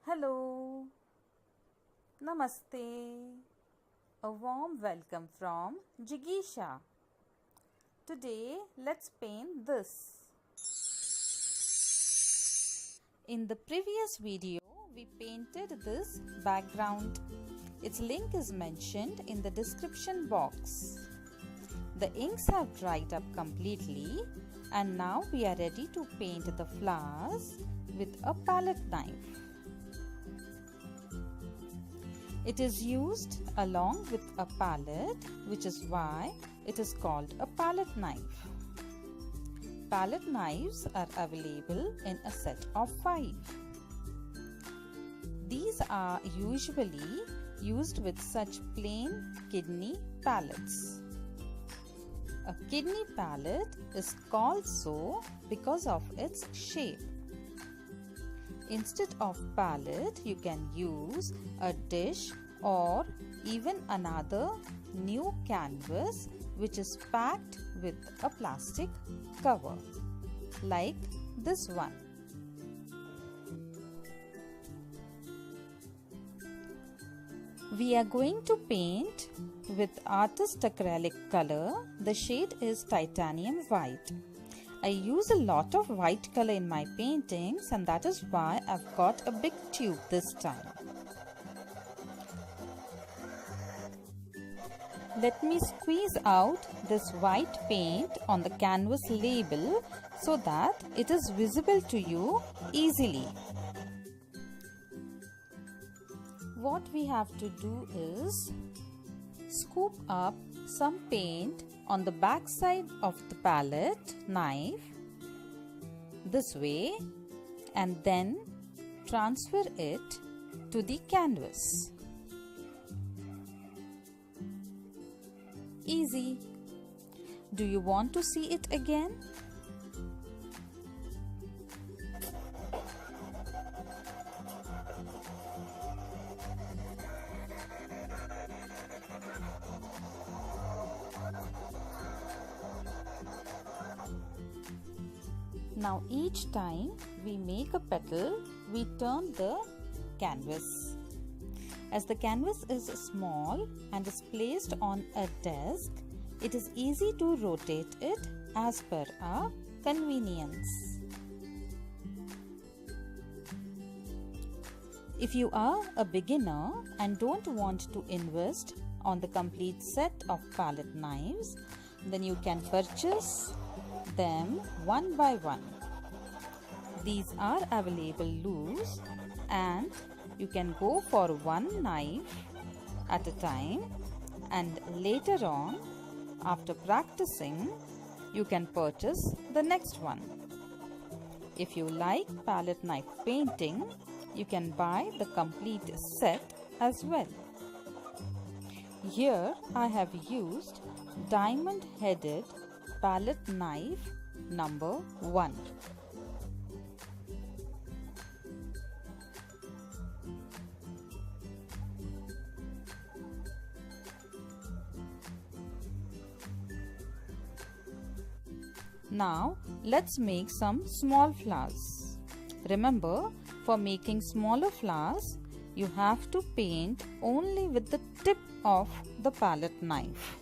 Hello, Namaste. A warm welcome from Jigisha. Today, let's paint this. In the previous video, we painted this background. Its link is mentioned in the description box. The inks have dried up completely and now we are ready to paint the flowers with a palette knife. It is used along with a palette, which is why it is called a palette knife. Palette knives are available in a set of 5. These are usually used with such plain kidney palettes. A kidney palette is called so because of its shape. Instead of palette, you can use a dish or even another new canvas which is packed with a plastic cover, like this one. We are going to paint with artist acrylic color. The shade is titanium white. I use a lot of white color in my paintings and that is why I've got a big tube this time. Let me squeeze out this white paint on the canvas label so that it is visible to you easily. What we have to do is scoop up some paint on the back side of the palette knife this way and then transfer it to the canvas. Easy. Do you want to see it again? Now each time we make a petal, we turn the canvas. As the canvas is small and is placed on a desk, it is easy to rotate it as per our convenience. If you are a beginner and don't want to invest on the complete set of palette knives, then you can purchase them one by one. These are available loose and you can go for one knife at a time, and later on, after practicing, you can purchase the next one. If you like palette knife painting, you can buy the complete set as well. Here I have used diamond headed palette knife number 1. Now let's make some small flowers. Remember, for making smaller flowers, you have to paint only with the tip of the palette knife.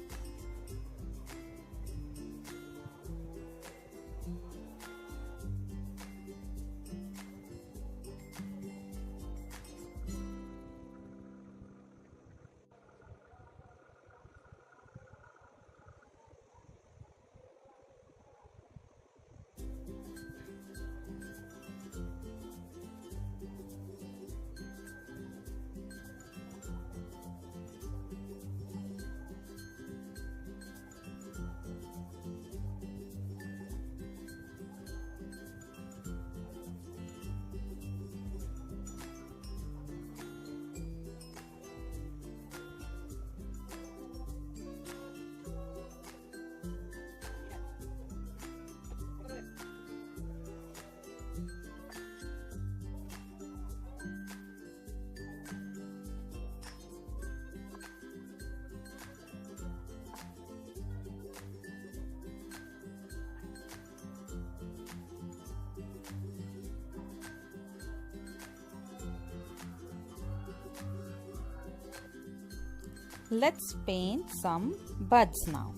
Let's paint some buds now.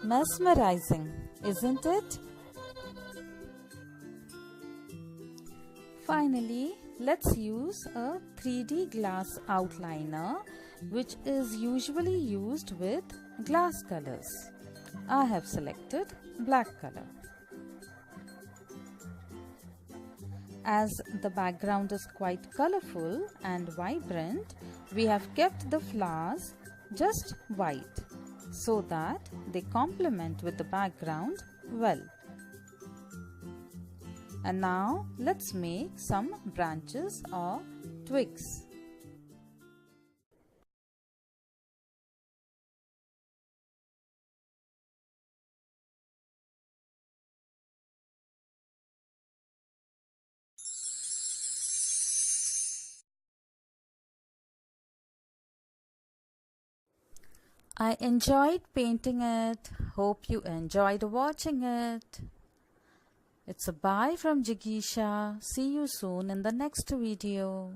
Mesmerizing, isn't it? Finally, let's use a 3D glass outliner, which is usually used with glass colors. I have selected black color. As the background is quite colorful and vibrant, we have kept the flowers just white so that they complement with the background well. And now let's make some branches or twigs. I enjoyed painting it. Hope you enjoyed watching it. It's a bye from Jigisha. See you soon in the next video.